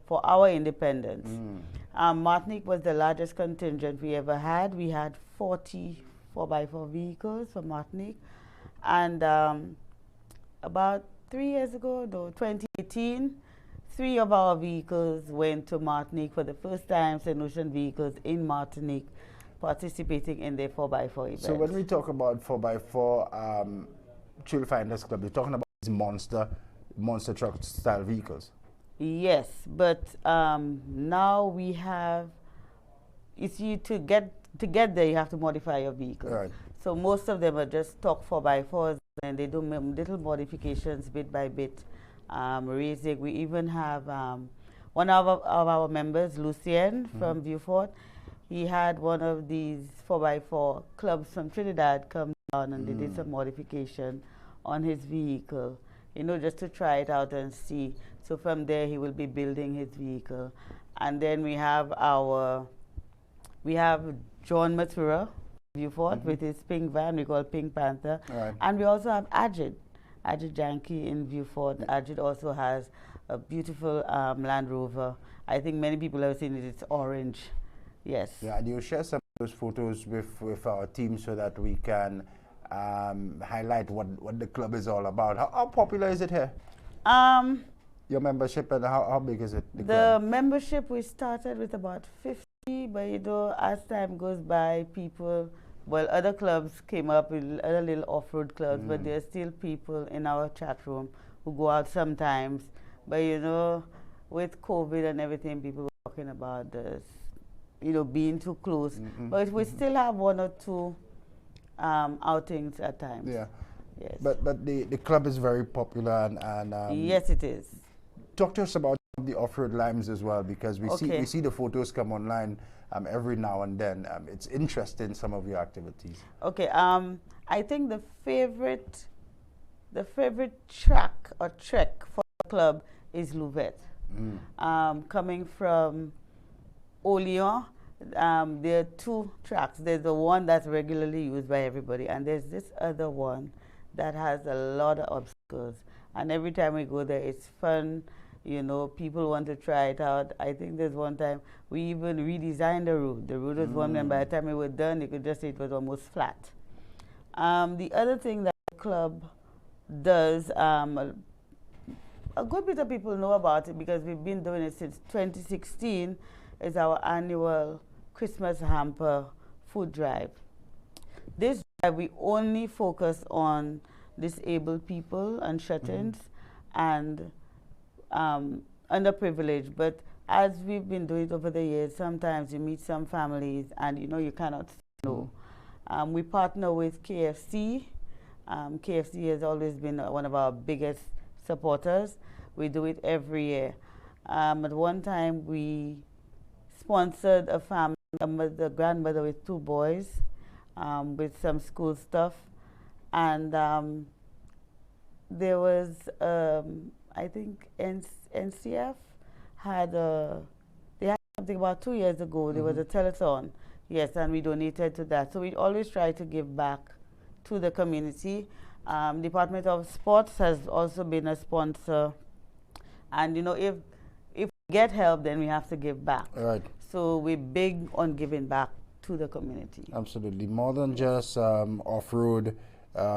for our independence. Martinique was the largest contingent we ever had. We had 40 4x4 vehicles for Martinique. And about 3 years ago, though, 2018, 3 of our vehicles went to Martinique for the first time, St. Lucian vehicles in Martinique, participating in their 4x4 events. So when we talk about 4x4 Trail Finders Club, you're talking about these monster truck style vehicles. Yes, but now we have, you see, to get there, you have to modify your vehicle. Right. So most of them are just stock 4x4s, and they do little modifications bit by bit. Raising. We even have one of our members, Lucien from Beaufort. He had one of these 4x4 clubs from Trinidad come down, and they did some modification on his vehicle, you know, just to try it out and see. So from there, he will be building his vehicle. And then we have John Matura, Beaufort, with his pink van, we call Pink Panther. Right. And we also have Ajit Janki in Beaufort. Ajit also has a beautiful Land Rover. I think many people have seen it, it's orange. Yes. Yeah, and you share some of those photos with our team so that we can highlight what the club is all about. How popular is it here? Your membership, and how big is it? The membership, we started with about 50, but you know, as time goes by, people, well, other clubs came up, with other little off-road clubs, but there are still people in our chat room who go out sometimes. But you know, with COVID and everything, people were talking about this, you know, being too close. But we still have 1 or 2 outings at times. Yeah. Yes. But the club is very popular, and yes, it is. Talk to us about the off-road limes as well, because we see the photos come online every now and then. It's interesting, some of your activities. Okay. I think the favorite track or trek for the club is Louvette. Coming from Oleon, there are 2 tracks. There's the one that's regularly used by everybody, and there's this other one that has a lot of obstacles. And every time we go there, it's fun. You know, people want to try it out. I think there's one time we even redesigned the route. The route was one, and by the time we were done, you could just see it was almost flat. The other thing that the club does, a good bit of people know about it because we've been doing it since 2016, is our annual Christmas hamper food drive. This drive, we only focus on disabled people and shut-ins and underprivileged. But as we've been doing it over the years, sometimes you meet some families and you know you cannot say no. We partner with KFC. KFC has always been one of our biggest supporters. We do it every year. At one time we sponsored a family, a grandmother with 2 boys, with some school stuff. And there was, I think NCF had they had something about 2 years ago. There was a telethon, yes, and we donated to that. So we always try to give back to the community. Department of Sports has also been a sponsor. And you know, if we get help, then we have to give back. Right. So we're big on giving back to the community. Absolutely. More than just off-road,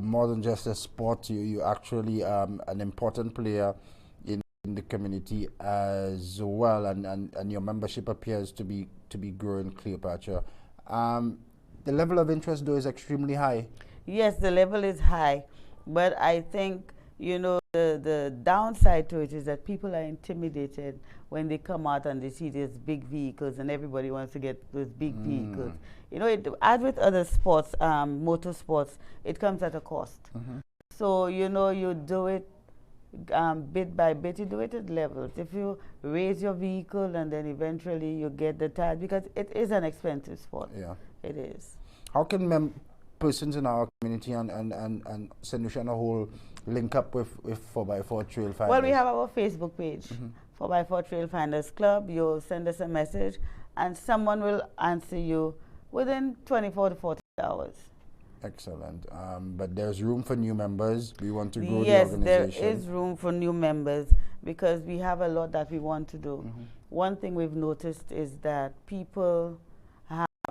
more than just a sport, you actually an important player in the community as well, and your membership appears to be growing, Cleopatra. The level of interest, though, is extremely high. Yes, the level is high, but I think, you know, the downside to it is that people are intimidated when they come out and they see these big vehicles, and everybody wants to get those big vehicles. You know, as with other sports, motorsports, it comes at a cost. So, you know, you do it bit by bit, you do it at levels. If you raise your vehicle and then eventually you get the tire, because it is an expensive sport. Yeah. It is. How can persons in our community and St. Lucia on a whole link up with 4x4 Trail Finders? Well, we have our Facebook page, 4x4 Trail Finders Club. You'll send us a message and someone will answer you within 24 to 40 hours. Excellent. But there's room for new members. We want to grow the Yes, organization. there is room for new members because we have a lot that we want to do. One thing we've noticed is that people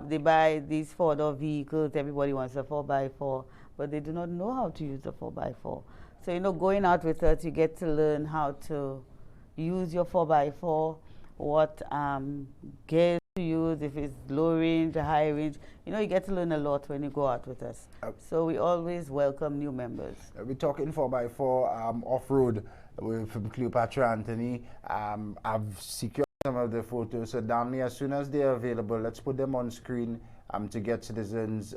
they buy these four-door vehicles. Everybody wants a 4x4, but they do not know how to use a 4x4. So, you know, going out with us, you get to learn how to use your 4x4, what gears to use, if it's low range or high range. You know, you get to learn a lot when you go out with us. So we always welcome new members. We're talking 4x4 off-road from Cleopatra Anthony. I've secured some of the photos. So Danley, as soon as they're available, let's put them on screen to get citizens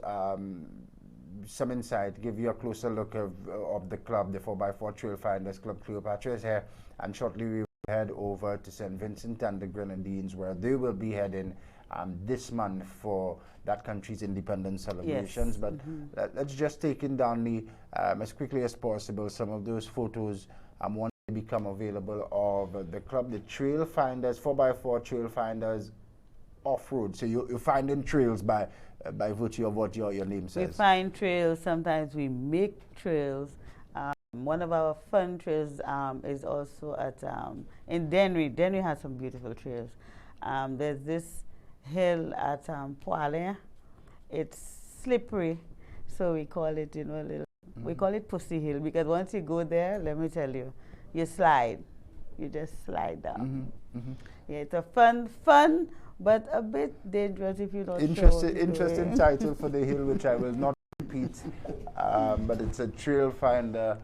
some insight, give you a closer look of the club, the 4x4 Trail Finders Club. Cleopatra is here, and shortly we will head over to St. Vincent and the Grenadines, where they will be heading this month for that country's independence celebrations. Yes. But let's just take in, Danley, as quickly as possible, some of those photos once they become available of the club, the Trail Finders, 4x4 Trail Finders off-road. So you're finding trails by virtue of what your name says. We find trails. Sometimes we make trails. One of our fun trails is also at in Dennery. Dennery has some beautiful trails. There's this hill at Poile. It's slippery, so we call it, you know, a little. We call it Pussy Hill because once you go there, let me tell you, you slide. You just slide down. Yeah, it's a fun, but a bit dangerous if you don't. Interesting title for the hill, which I will not repeat. But it's a trail finder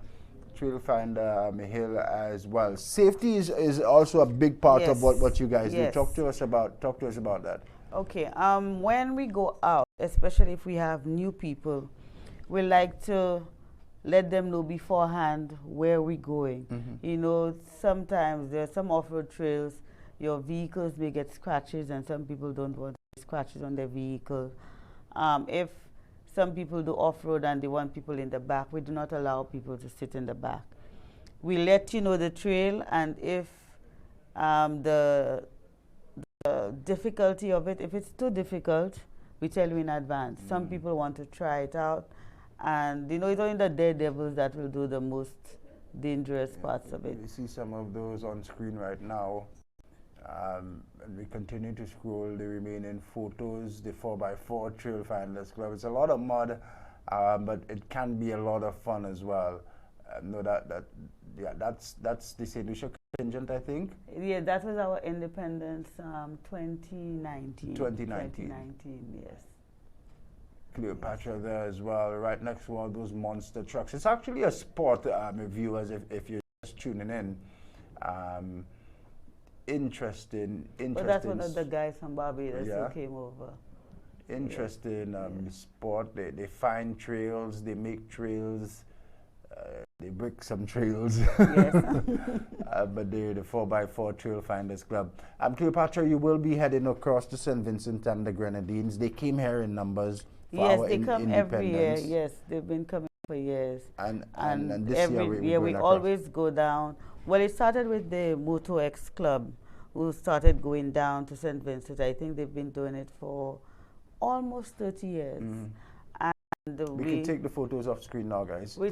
hill as well. Safety is also a big part of what you guys do. Talk to us about that. Okay. When we go out, especially if we have new people, we like to let them know beforehand where we're going. You know, sometimes there are some off-road trails, your vehicles may get scratches, and some people don't want scratches on their vehicle. If some people do off-road and they want people in the back, we do not allow people to sit in the back. We let you know the trail, and if the difficulty of it, if it's too difficult, we tell you in advance. Some people want to try it out, and you know, it's only the daredevils that will do the most dangerous parts of it. We see some of those on screen right now. And we continue to scroll the remaining photos. The 4x4 Trail Finders Club. It's a lot of mud, but it can be a lot of fun as well. That's the St. Lucia contingent, I think. Yeah, that was our independence 2019. 2019, yes. Cleopatra there as well, right next to all those monster trucks. It's actually a sport, viewers, if you're just tuning in. Interesting. But that's one of the guys from Barbados who came over. Interesting sport. They find trails, they make trails, they break some trails. Yes. But they're the 4x4 Trail Finders Club. Cleopatra, you will be heading across to St. Vincent and the Grenadines. They came here in numbers for our they come every year. Yes, they've been coming for years. And this year we always go down. Well, it started with the Moto X Club, who started going down to St. Vincent. I think they've been doing it for almost 30 years. And we can take the photos off screen now, guys. We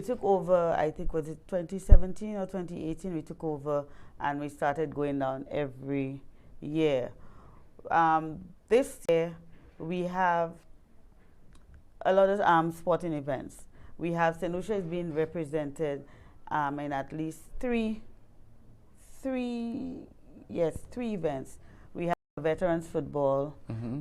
took over, I think, was it 2017 or 2018? We took over and we started going down every year. This year, we have a lot of sporting events. We have St. Lucia is being represented in at least three events. We have veterans football.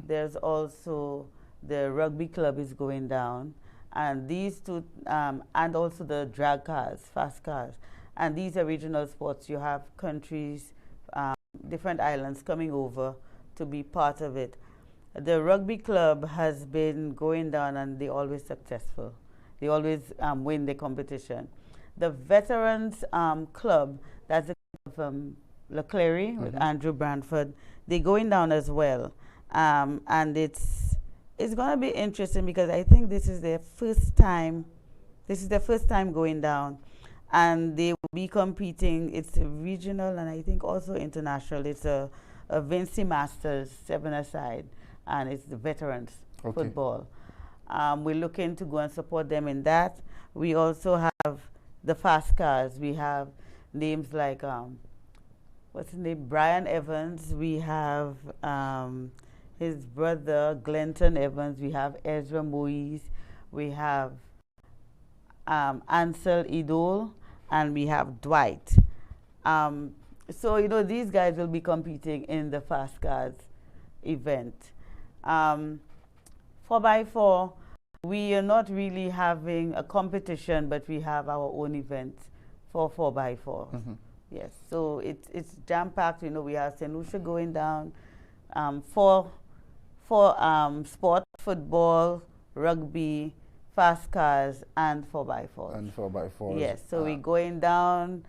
There's also the rugby club is going down, and these two, and also the drag cars, fast cars, and these are regional sports. You have countries, different islands coming over to be part of it. The rugby club has been going down, and they're always successful. They always win the competition. The veterans club, that's a club from Leclerc with Andrew Branford, they're going down as well, and it's going to be interesting because I think this is their first time. This is their first time going down, and they will be competing. It's a regional and I think also international. It's a Vinci Masters 7-a-side, and it's the veterans football. We're looking to go and support them in that. We also have the fast cars. We have names like, what's his name, Brian Evans. We have his brother, Glenton Evans. We have Ezra Moise. We have Ansel Idol. And we have Dwight. So, you know, these guys will be competing in the fast cars event. 4x4, we are not really having a competition, but we have our own event for 4x4. Yes, so it's jam-packed. You know, we have St. Lucia going down for sport, football, rugby, fast cars, and 4x4. And 4x4. Yes, so we're going down.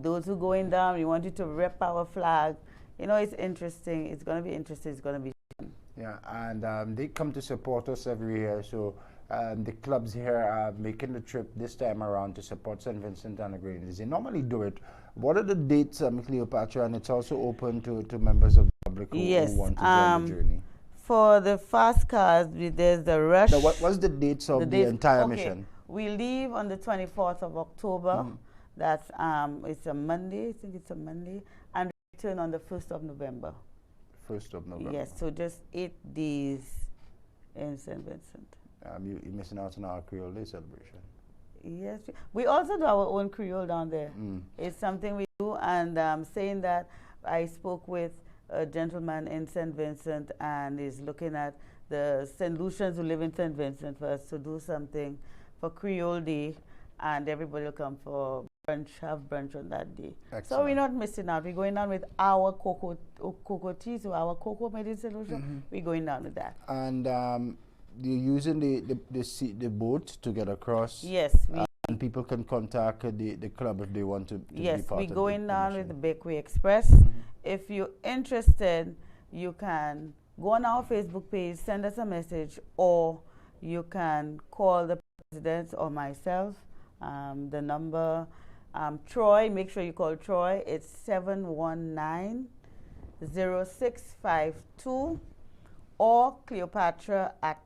Those who going down, we want you to rep our flag. You know, it's interesting. It's going to be interesting. It's going to be fun. Yeah, and they come to support us every year. So the clubs here are making the trip this time around to support St. Vincent and the Grenadines. They normally do it. What are the dates, Cleopatra? And it's also open to members of the public who want to join the journey. For the fast cars, there's the rush. Now, what's the dates of the entire mission? We leave on the 24th of October. That's it's a Monday. I think it's a Monday, and return on the 1st of November. 1st of November. Yes, so just 8 days in St. Vincent. You're missing out on our Creole Day celebration. Yes, we also do our own Creole down there. It's something we do, and saying that, I spoke with a gentleman in St. Vincent, and is looking at the St. Lucians who live in St. Vincent for us to do something for Creole Day, and everybody will come for brunch, have brunch on that day. Excellent. So we're not missing out. We're going down with our cocoa tea, so our cocoa made in St. Lucia. We're going down with that. And you're using the boat to get across. Yes. And people can contact the club if they want to be part of it. Yes, we're going down with the Bakeway Express. If you're interested, you can go on our Facebook page, send us a message, or you can call the president or myself. The number, Troy, make sure you call Troy. It's 719-0652, or Cleopatra at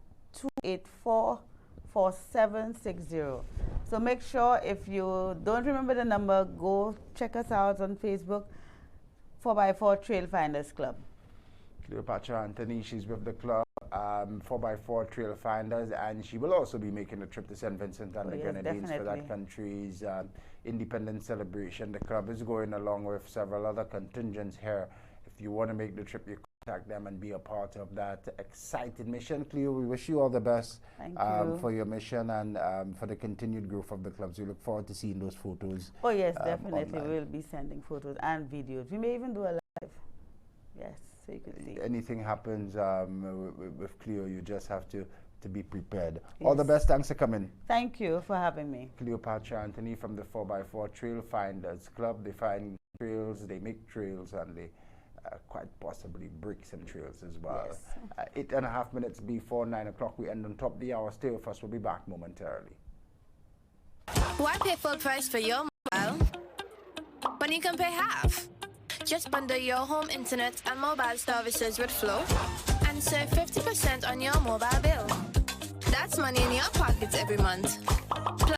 284-4760. So make sure, if you don't remember the number, go check us out on Facebook, 4x4 Trail Finders Club. Cleopatra Anthony, she's with the club, 4x4 Trail Finders, and she will also be making a trip to St. Vincent and the Grenadines for that country's independence celebration. The club is going along with several other contingents here. If you want to make the trip, you contact them and be a part of that exciting mission. Cleo, we wish you all the best for your mission and for the continued growth of the clubs. We look forward to seeing those photos. Oh yes, definitely. We'll be sending photos and videos. We may even do a live. Yes, so you can see. Anything happens with Cleo, you just have to be prepared. Yes. All the best. Thanks for coming. Thank you for having me. Cleopatra Anthony from the 4x4 Trail Finders Club. They find trails, they make trails, and they quite possibly break some trails as well. Yes. 8.5 minutes before 9 o'clock, we end on top of the hour. Stay with us. We'll be back momentarily. Why pay full price for your mobile when you can pay half? Just bundle your home internet and mobile services with Flow and save 50% on your mobile bill. That's money in your pockets every month.